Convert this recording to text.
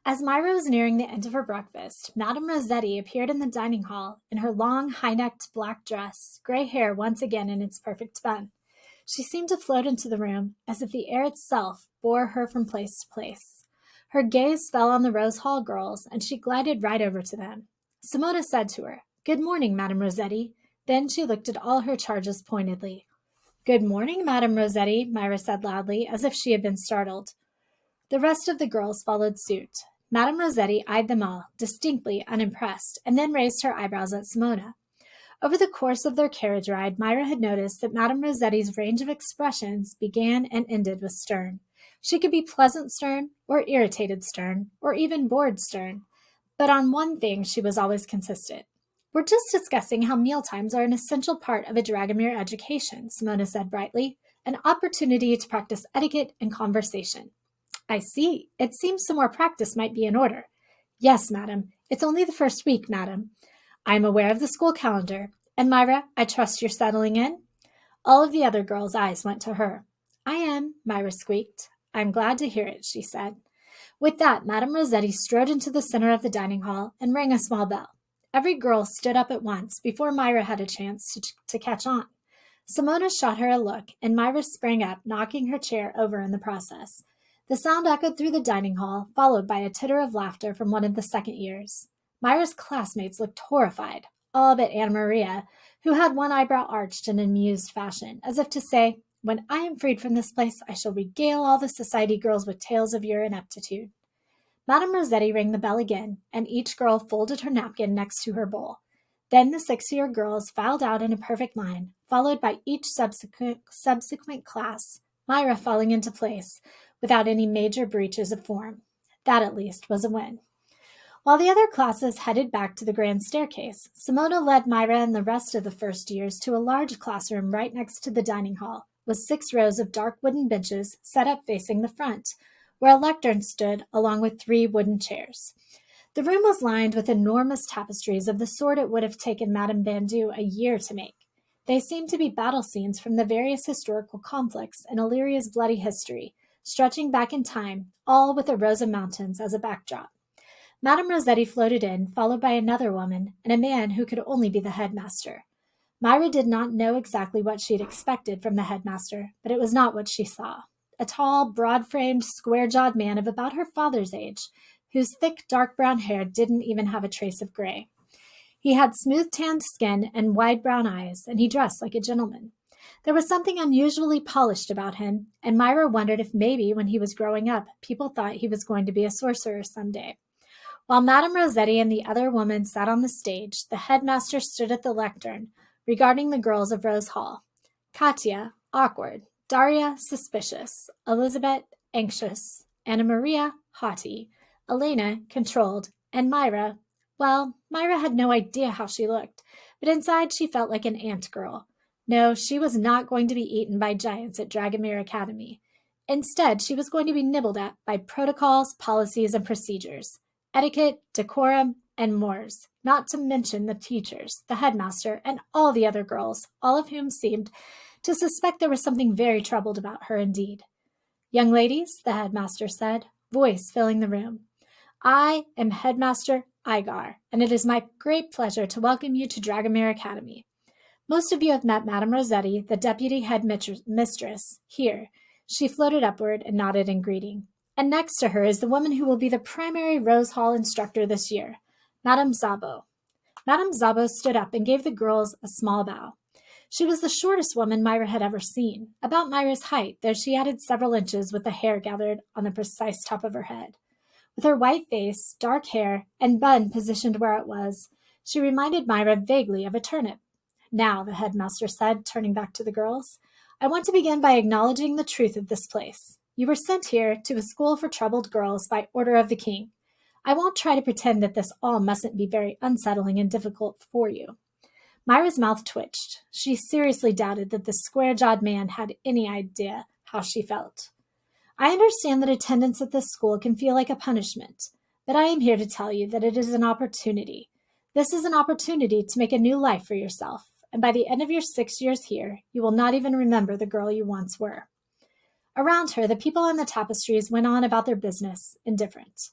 As Myra was nearing the end of her breakfast, Madame Rossetti appeared in the dining hall in her long, high-necked black dress, gray hair once again in its perfect bun. She seemed to float into the room, as if the air itself bore her from place to place. Her gaze fell on the Rose Hall girls, and she glided right over to them. Simona said to her, "Good morning, Madame Rossetti." Then she looked at all her charges pointedly. "Good morning, Madame Rossetti," Myra said loudly, as if she had been startled. The rest of the girls followed suit. Madame Rossetti eyed them all, distinctly unimpressed, and then raised her eyebrows at Simona. Over the course of their carriage ride, Myra had noticed that Madame Rossetti's range of expressions began and ended with stern. She could be pleasant stern, or irritated stern, or even bored stern. But on one thing she was always consistent. "We're just discussing how mealtimes are an essential part of a Dragomir education," Simona said brightly, "an opportunity to practice etiquette and conversation." "I see. It seems some more practice might be in order." "Yes, madam. It's only the first week, madam. I am aware of the school calendar. And Myra, I trust you're settling in?" All of the other girls' eyes went to her. "I am," Myra squeaked. "I'm glad to hear it," she said. With that, Madame Rossetti strode into the center of the dining hall and rang a small bell. Every girl stood up at once before Myra had a chance to catch on. Simona shot her a look, and Myra sprang up, knocking her chair over in the process. The sound echoed through the dining hall, followed by a titter of laughter from one of the second years. Myra's classmates looked horrified, all but Anna Maria, who had one eyebrow arched in an amused fashion, as if to say, "When I am freed from this place, I shall regale all the society girls with tales of your ineptitude." Madame Rossetti rang the bell again, and each girl folded her napkin next to her bowl. Then the 6-year girls filed out in a perfect line, followed by each subsequent class, Myra falling into place, without any major breaches of form. That, at least, was a win. While the other classes headed back to the grand staircase, Simona led Myra and the rest of the first years to a large classroom right next to the dining hall, with 6 rows of dark wooden benches set up facing the front, where a lectern stood along with 3 wooden chairs. The room was lined with enormous tapestries of the sort it would have taken Madame Bandu a year to make. They seemed to be battle scenes from the various historical conflicts in Illyria's bloody history, stretching back in time, all with a rows of mountains as a backdrop. Madame Rossetti floated in, followed by another woman and a man who could only be the headmaster. Myra did not know exactly what she had expected from the headmaster, but it was not what she saw. A tall, broad-framed, square-jawed man of about her father's age, whose thick, dark brown hair didn't even have a trace of gray. He had smooth tanned skin and wide brown eyes, and he dressed like a gentleman. There was something unusually polished about him, and Myra wondered if maybe when he was growing up, people thought he was going to be a sorcerer someday. While Madame Rossetti and the other woman sat on the stage, the headmaster stood at the lectern, regarding the girls of Rose Hall. Katya, awkward. Daria, suspicious. Elizabeth, anxious. Anna Maria, haughty. Elena, controlled. And Myra, well, Myra had no idea how she looked, but inside she felt like an ant girl. No, she was not going to be eaten by giants at Dragomir Academy. Instead, she was going to be nibbled at by protocols, policies, and procedures. Etiquette, decorum, and mores, not to mention the teachers, the headmaster, and all the other girls, all of whom seemed to suspect there was something very troubled about her indeed. "Young ladies," the headmaster said, voice filling the room, "I am Headmaster Igar, and it is my great pleasure to welcome you to Dragomir Academy. Most of you have met Madame Rossetti, the deputy headmistress, here." She floated upward and nodded in greeting. "And next to her is the woman who will be the primary Rose Hall instructor this year, Madame Zabo." Madame Zabo stood up and gave the girls a small bow. She was the shortest woman Myra had ever seen, about Myra's height, though she added several inches with the hair gathered on the precise top of her head. With her white face, dark hair, and bun positioned where it was, she reminded Myra vaguely of a turnip. "Now," the headmaster said, turning back to the girls, "I want to begin by acknowledging the truth of this place. You were sent here to a school for troubled girls by order of the king. I won't try to pretend that this all mustn't be very unsettling and difficult for you." Myra's mouth twitched. She seriously doubted that the square-jawed man had any idea how she felt. "I understand that attendance at this school can feel like a punishment, but I am here to tell you that it is an opportunity. This is an opportunity to make a new life for yourself, and by the end of your 6 years here, you will not even remember the girl you once were." Around her, the people on the tapestries went on about their business, indifferent.